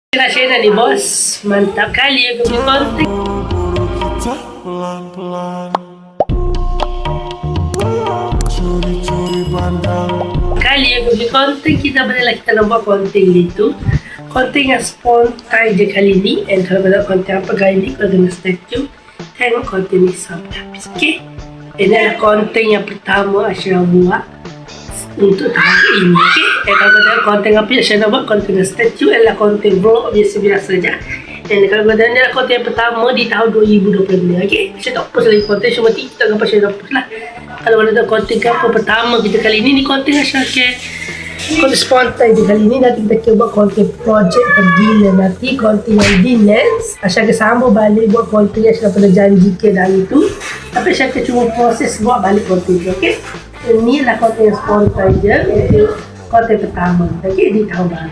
Rasanya nih bos, mantap kali ya punya konten. Pelan-pelan curi-curi pandang. Kali ya punya konten kita bolehlah kita nampak konten itu. Konten yang spontan je kali ni. And kalau ada konten apa kali ni, kalau dengan stay tune, tengok konten ni sampai habis. Okay? Ini adalah konten yang pertama Asyana buat untuk tahun ini. Okay? Kalau kata konten apa yang Asyana buat, konten statue adalah konten vlog biasa-biasa saja. Dan kalau kata ini adalah konten yang pertama di tahun 2022. Okay? Saya tak post lagi konten, cuma TikTok apa saya tak post lah. Kalau kata konten apa pertama kita kali ini, ni konten Asyana konten spontan je kali ni. Nanti kita buat konten projek tergila. Nanti konten yang di next Asyana sambung balik buat konten yang Asyana pernah janjikan hari tu. Tapi Asyana cuma proses buat balik konten tu. Okay? Ini adalah konten yang spontan je untuk konten pertama okay, di tahun baru.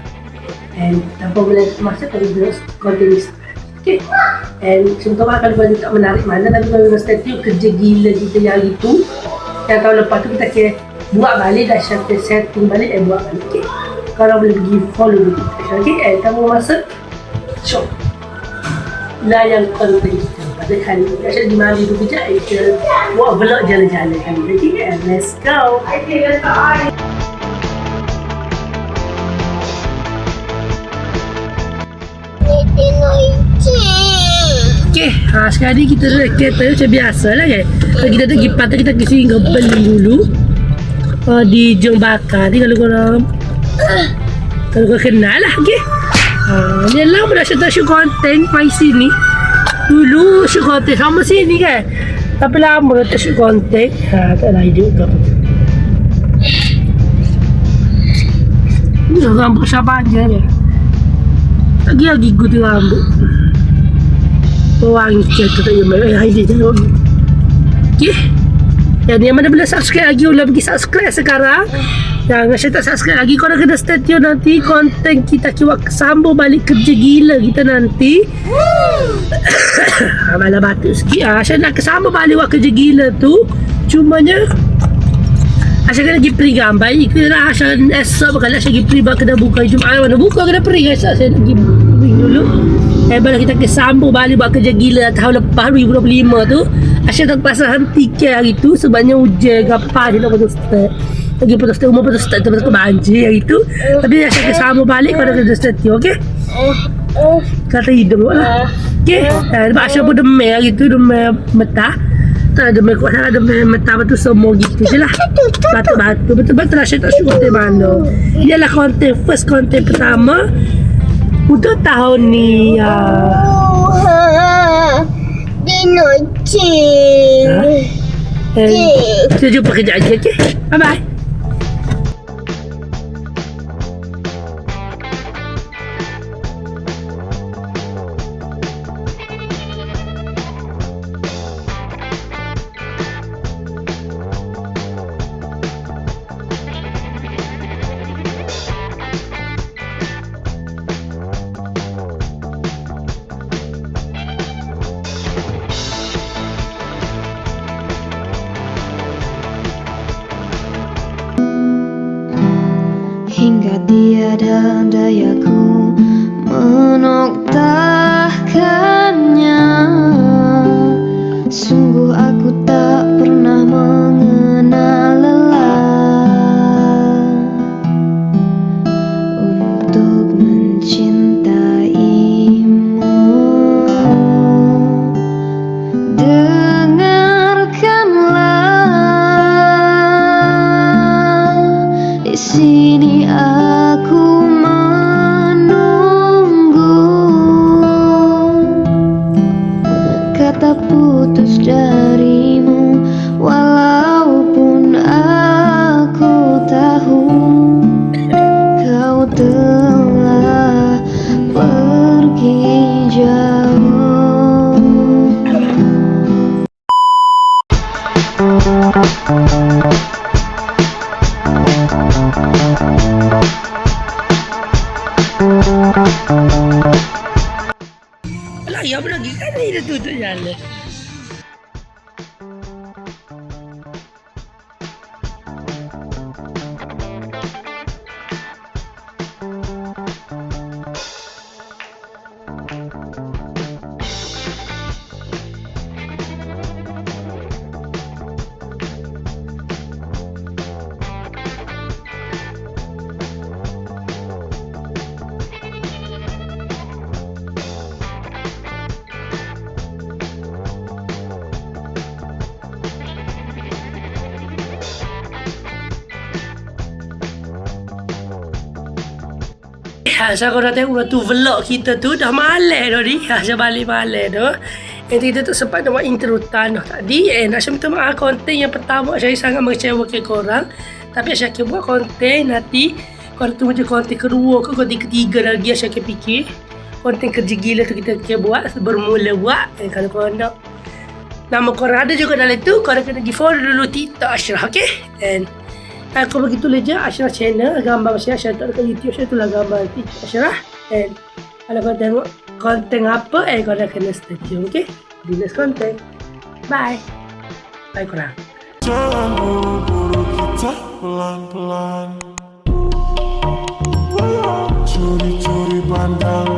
And tanpa boleh masuk pada konten ni. Okay. And semoga kalau boleh tak menarik mana, tapi kalau kita stay kerja gila kita yang itu, yang tahun lepas tu kita kira buat balik dah setting balik dan buat balik. Okay. Kalau boleh pergi follow kita. Okay. And tanpa masuk show layan konten kita pada kali ni. Asyik di Mali tu kejap kita buat vlog jalan-jalan kali ni. Okay. And let's go. Okay, sekarang ni kita dah kereta macam biasa lah kan. Kita tu pergi pantai, kita pergi singgah beli dulu di Jong Bakar ni kalau korang kenal lah. Okay. Ni lah dah shoot konten main sini. Dulu shoot konten sama sini kan. Tapi lama dah shoot konten. Tak ada idea ke apa. Ni rambut siapa je ni. Lagi gue tu rambut. Orang cerita tak yang ini jangan. Okay. Yang yang mana belum subscribe lagi, boleh pergi subscribe sekarang. Yang saya tak subscribe lagi, korang kena stay tune nanti konten kita kiwak sambung balik kerja gila kita nanti. Malah batuk sikit. Saya nak kesambung balik buat kerja gila tu. Cumanya Asyik kena pergi pergi gambar. Ikulah Asyik esok bakal Asyik pergi pergi bakal kena buka Jumaat. Mana buka kena pergi guys. Saya nak pergi dulu. Baru kita kesambung balik buat kerja gila tahun lepas 2025 tu. Asyik tak pasang tiket hari tu sebabnya hujan gapa dia nak potong start. Lagi potong start, umur potong start tu pasal banjir hari tu. Tapi Asyik kesambung balik kalau ada start tu, okey? Kata hidung lah. Okey. Sebab Asyik pun demam hari tu, demam metah. Tak ada demam kuat, ada demam metah tu semua gitu je lah. Batu-batu, betul-betul Asyik tak suka konten mana. Dia lah konten, first konten pertama untuk tahun ni. Kita jumpa kejap lagi, okay? Bye-bye. Hingga tiada dayaku menoktahkannya. Sungguh aku tak pernah mengenal lelah untuk mencintaimu. Dengarkanlah, di sini aku menunggu. Kata putus darimu, walaupun aku tahu kau telah pergi jauh. Lagi apa lagi kan ni dah tutup jalan. Asal korang tengok tu vlog kita tu dah malam dah ni. Asal balik malam dah. Kita tak sempat nak buat intro tanah tadi. Asal minta maaf konten yang pertama saya sangat mengecewakan korang. Tapi Asal akan buat konten nanti. Korang tunggu je konten kedua ke konten ketiga lagi Asal akan fikir. Konten kerja gila tu kita akan buat. Bermula buat. Kalau korang nak nama korang ada juga dalam tu. Korang kena pergi follow dulu TikTok Ashraf. Okay? And aku begitu je Ashraf channel. Gambar Ashraf tak dekat YouTube saya tu lah gambar TikTok Ashraf. And kalau korang tengok konten apa korang kena stay tune. Okay? Di next konten. Bye. Bye korang. Jangan buru-buru kita pelan-pelan. Curi-curi pandang